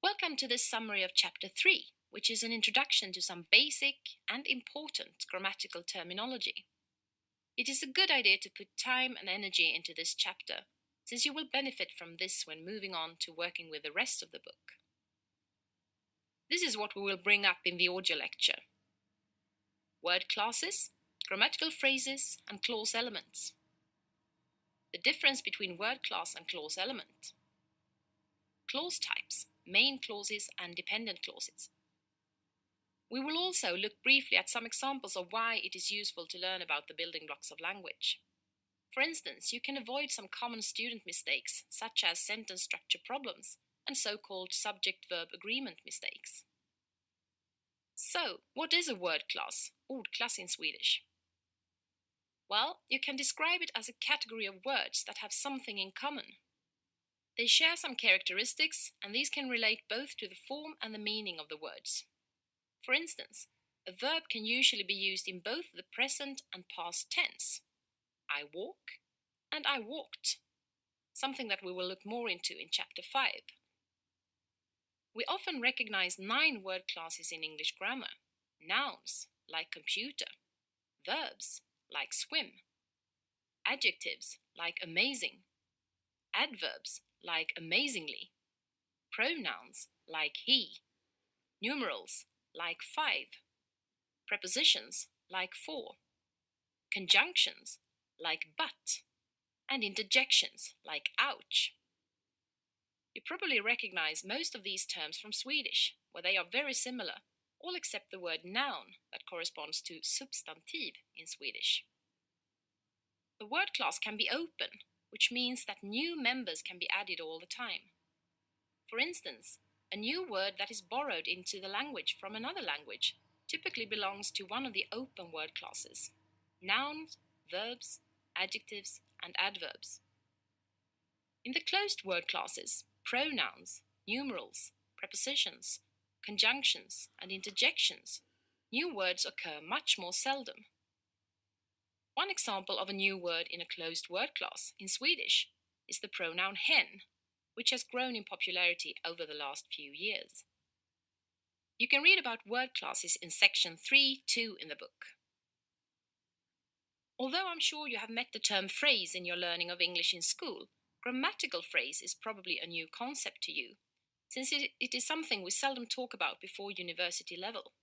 Welcome to this summary of Chapter 3, which is an introduction to some basic and important grammatical terminology. It is a good idea to put time and energy into this chapter, since you will benefit from this when moving on to working with the rest of the book. This is what we will bring up in the audio lecture: word classes, grammatical phrases, and clause elements. The difference between word class and clause element. Clause types, main clauses and dependent clauses. We will also look briefly at some examples of why it is useful to learn about the building blocks of language. For instance, you can avoid some common student mistakes, such as sentence structure problems and so-called subject-verb agreement mistakes. So, what is a word class, ordklass in Swedish? Well, you can describe it as a category of words that have something in common. They share some characteristics, and these can relate both to the form and the meaning of the words. For instance, a verb can usually be used in both the present and past tense. I walk and I walked, something that we will look more into in Chapter 5. We often recognize 9 word classes in English grammar: nouns, like computer; verbs, like swim; adjectives, like amazing; adverbs, like amazingly; pronouns, like he; numerals, like 5; prepositions, like for; conjunctions, like but; and interjections, like ouch. You probably recognize most of these terms from Swedish, where they are very similar, all except the word noun that corresponds to substantiv in Swedish. The word class can be open, which means that new members can be added all the time. For instance, a new word that is borrowed into the language from another language typically belongs to one of the open word classes: nouns, verbs, adjectives, and adverbs. In the closed word classes, pronouns, numerals, prepositions, conjunctions, and interjections, new words occur much more seldom. One example of a new word in a closed word class in Swedish is the pronoun hen, which has grown in popularity over the last few years. You can read about word classes in section 3.2 in the book. Although I'm sure you have met the term phrase in your learning of English in school, grammatical phrase is probably a new concept to you, since it is something we seldom talk about before university level.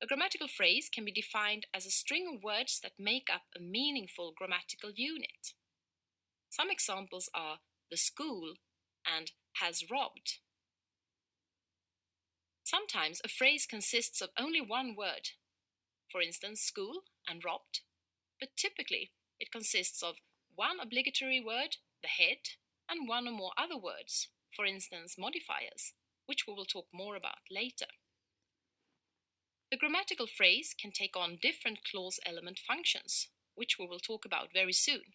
A grammatical phrase can be defined as a string of words that make up a meaningful grammatical unit. Some examples are the school and has robbed. Sometimes a phrase consists of only one word, for instance, school and robbed, but typically it consists of one obligatory word, the head, and one or more other words, for instance, modifiers, which we will talk more about later. The grammatical phrase can take on different clause element functions, which we will talk about very soon.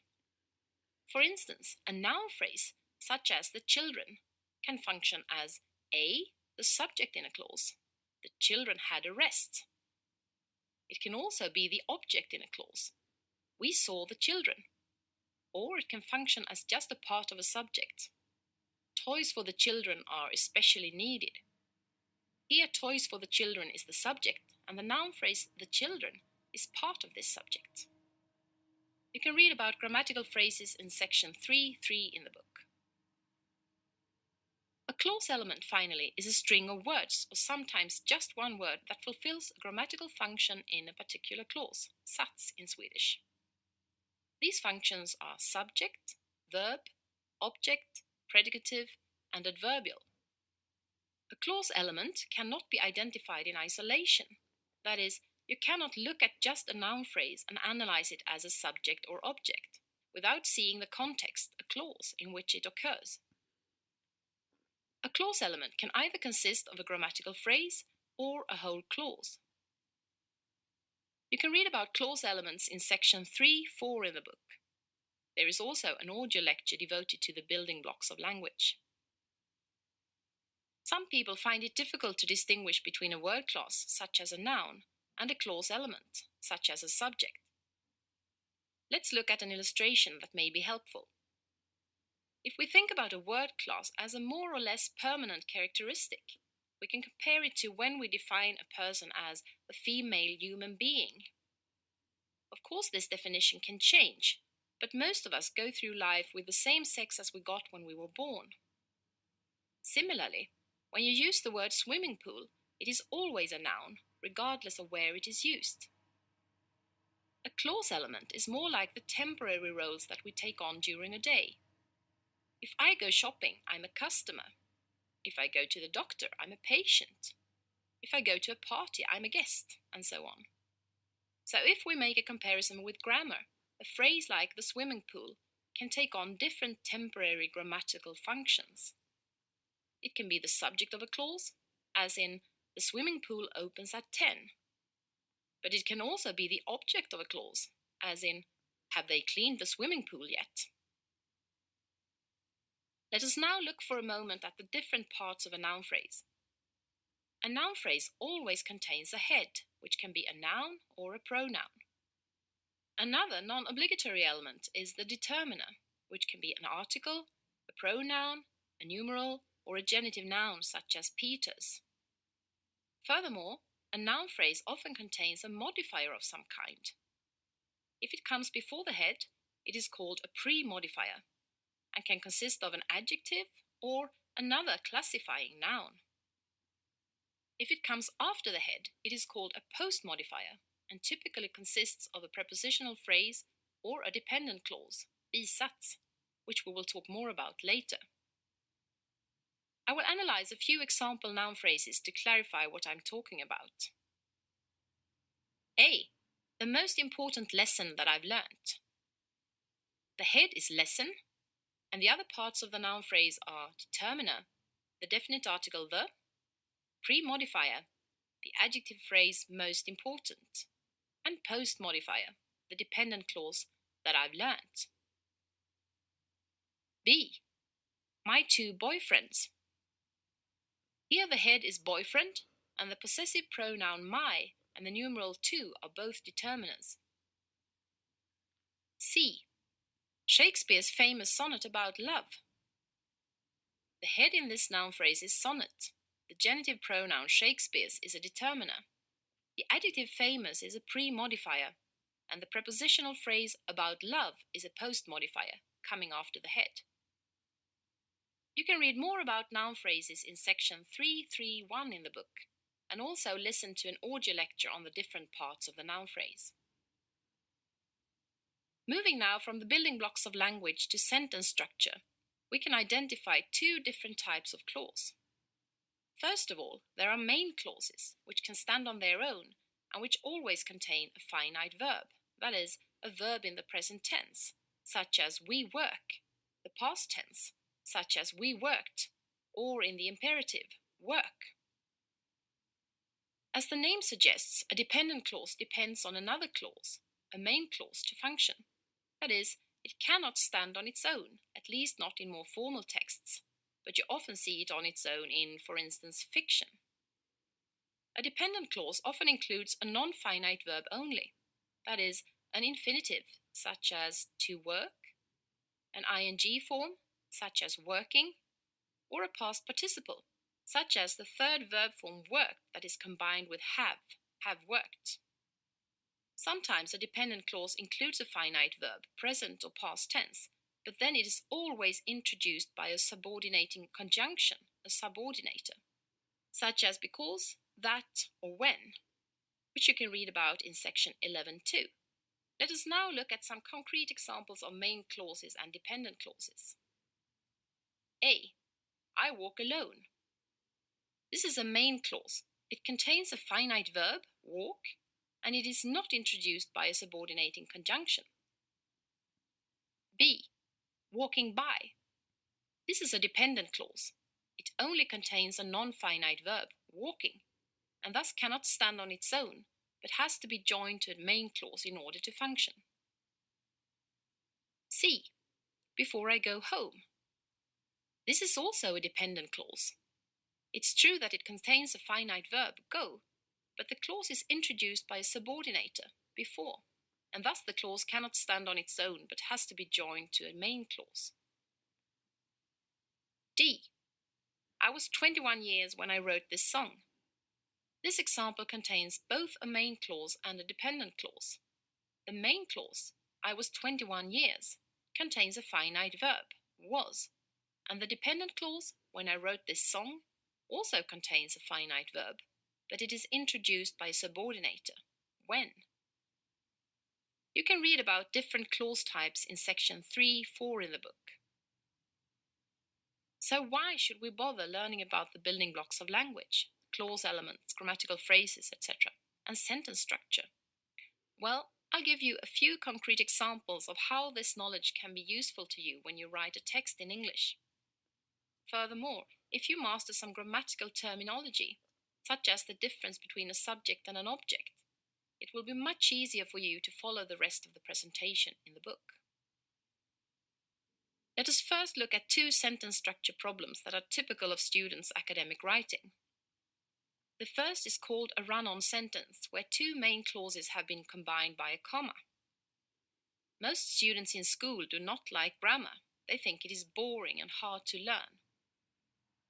For instance, a noun phrase, such as the children, can function as A, the subject in a clause. The children had a rest. It can also be the object in a clause. We saw the children. Or it can function as just a part of a subject. Toys for the children are especially needed. Here, toys for the children is the subject, and the noun phrase the children is part of this subject. You can read about grammatical phrases in section 3.3 in the book. A clause element, finally, is a string of words, or sometimes just one word, that fulfills a grammatical function in a particular clause, sats in Swedish. These functions are subject, verb, object, predicative, and adverbial. A clause element cannot be identified in isolation. That is, you cannot look at just a noun phrase and analyze it as a subject or object, without seeing the context, a clause, in which it occurs. A clause element can either consist of a grammatical phrase or a whole clause. You can read about clause elements in section 3.4 in the book. There is also an audio lecture devoted to the building blocks of language. Some people find it difficult to distinguish between a word class, such as a noun, and a clause element, such as a subject. Let's look at an illustration that may be helpful. If we think about a word class as a more or less permanent characteristic, we can compare it to when we define a person as a female human being. Of course, this definition can change, but most of us go through life with the same sex as we got when we were born. Similarly, when you use the word swimming pool, it is always a noun, regardless of where it is used. A clause element is more like the temporary roles that we take on during a day. If I go shopping, I'm a customer. If I go to the doctor, I'm a patient. If I go to a party, I'm a guest, and so on. So if we make a comparison with grammar, a phrase like the swimming pool can take on different temporary grammatical functions. It can be the subject of a clause, as in, the swimming pool opens at 10. But it can also be the object of a clause, as in, have they cleaned the swimming pool yet? Let us now look for a moment at the different parts of a noun phrase. A noun phrase always contains a head, which can be a noun or a pronoun. Another non-obligatory element is the determiner, which can be an article, a pronoun, a numeral, or a genitive noun such as Peters. Furthermore, a noun phrase often contains a modifier of some kind. If it comes before the head, it is called a pre-modifier and can consist of an adjective or another classifying noun. If it comes after the head, it is called a post-modifier and typically consists of a prepositional phrase or a dependent clause, bisats, which we will talk more about later. I will analyze a few example noun phrases to clarify what I'm talking about. A. The most important lesson that I've learnt. The head is lesson, and the other parts of the noun phrase are determiner, the definite article the, pre-modifier, the adjective phrase most important, and post-modifier, the dependent clause that I've learnt. B. My two boyfriends. Here the head is boyfriend, and the possessive pronoun my and the numeral two are both determiners. C. Shakespeare's famous sonnet about love. The head in this noun phrase is sonnet. The genitive pronoun Shakespeare's is a determiner. The adjective famous is a pre-modifier, and the prepositional phrase about love is a post-modifier, coming after the head. You can read more about noun phrases in section 331 in the book, and also listen to an audio lecture on the different parts of the noun phrase. Moving now from the building blocks of language to sentence structure, we can identify two different types of clause. First of all, there are main clauses, which can stand on their own and which always contain a finite verb, that is, a verb in the present tense, such as we work, the past tense, such as we worked, or in the imperative, work. As the name suggests, a dependent clause depends on another clause, a main clause, to function. That is, it cannot stand on its own, at least not in more formal texts, but you often see it on its own in, for instance, fiction. A dependent clause often includes a non-finite verb only, that is, an infinitive, such as to work, an ing form, such as working, or a past participle, such as the third verb form work that is combined with have worked. Sometimes a dependent clause includes a finite verb, present or past tense, but then it is always introduced by a subordinating conjunction, a subordinator, such as because, that, or when, which you can read about in section 11.2. Let us now look at some concrete examples of main clauses and dependent clauses. A. I walk alone. This is a main clause. It contains a finite verb, walk, and it is not introduced by a subordinating conjunction. B. Walking by. This is a dependent clause. It only contains a non-finite verb, walking, and thus cannot stand on its own, but has to be joined to a main clause in order to function. C. Before I go home. This is also a dependent clause. It's true that it contains a finite verb, go, but the clause is introduced by a subordinator, before, and thus the clause cannot stand on its own but has to be joined to a main clause. D. I was 21 years when I wrote this song. This example contains both a main clause and a dependent clause. The main clause, I was 21 years, contains a finite verb, was, and the dependent clause, when I wrote this song, also contains a finite verb, but it is introduced by a subordinator, when. You can read about different clause types in section 3-4 in the book. So why should we bother learning about the building blocks of language, clause elements, grammatical phrases, etc., and sentence structure? Well, I'll give you a few concrete examples of how this knowledge can be useful to you when you write a text in English. Furthermore, if you master some grammatical terminology, such as the difference between a subject and an object, it will be much easier for you to follow the rest of the presentation in the book. Let us first look at two sentence structure problems that are typical of students' academic writing. The first is called a run-on sentence, where two main clauses have been combined by a comma. Most students in school do not like grammar. They think it is boring and hard to learn.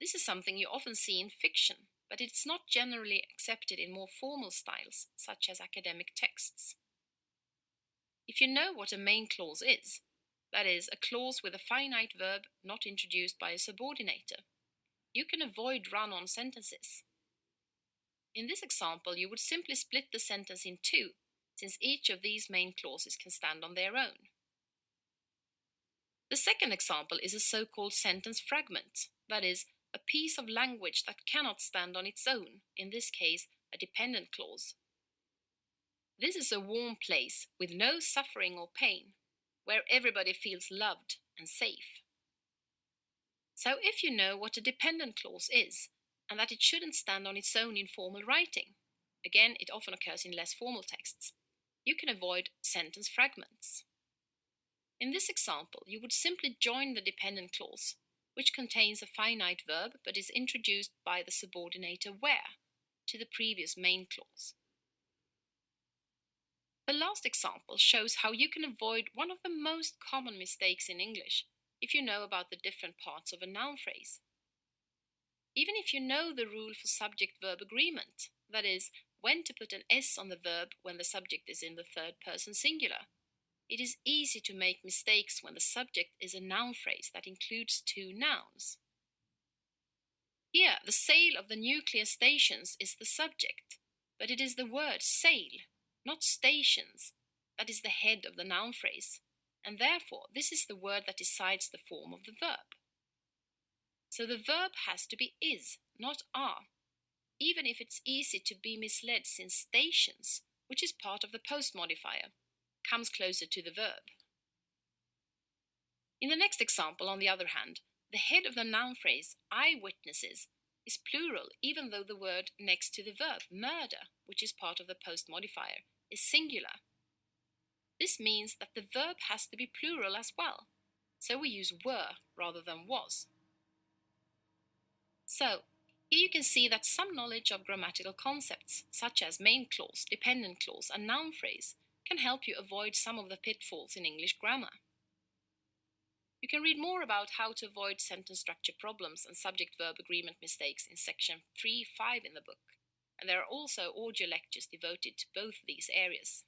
This is something you often see in fiction, but it's not generally accepted in more formal styles, such as academic texts. If you know what a main clause is, that is, a clause with a finite verb not introduced by a subordinator, you can avoid run-on sentences. In this example, you would simply split the sentence in two, since each of these main clauses can stand on their own. The second example is a so-called sentence fragment, that is, a piece of language that cannot stand on its own, in this case, a dependent clause. This is a warm place with no suffering or pain, where everybody feels loved and safe. So if you know what a dependent clause is, and that it shouldn't stand on its own in formal writing, again, it often occurs in less formal texts, you can avoid sentence fragments. In this example, you would simply join the dependent clause, which contains a finite verb but is introduced by the subordinator where to the previous main clause. The last example shows how you can avoid one of the most common mistakes in English if you know about the different parts of a noun phrase. Even if you know the rule for subject-verb agreement, that is, when to put an S on the verb when the subject is in the third person singular, it is easy to make mistakes when the subject is a noun phrase that includes two nouns. Here, the sale of the nuclear stations is the subject, but it is the word sail, not stations, that is the head of the noun phrase, and therefore this is the word that decides the form of the verb. So the verb has to be is, not are, even if it's easy to be misled since stations, which is part of the post modifier, comes closer to the verb. In the next example, on the other hand, the head of the noun phrase eyewitnesses is plural even though the word next to the verb murder, which is part of the post modifier, is singular. This means that the verb has to be plural as well, so we use were rather than was. So, here you can see that some knowledge of grammatical concepts, such as main clause, dependent clause, and noun phrase, can help you avoid some of the pitfalls in English grammar. You can read more about how to avoid sentence structure problems and subject-verb agreement mistakes in section 3-5 in the book, and there are also audio lectures devoted to both these areas.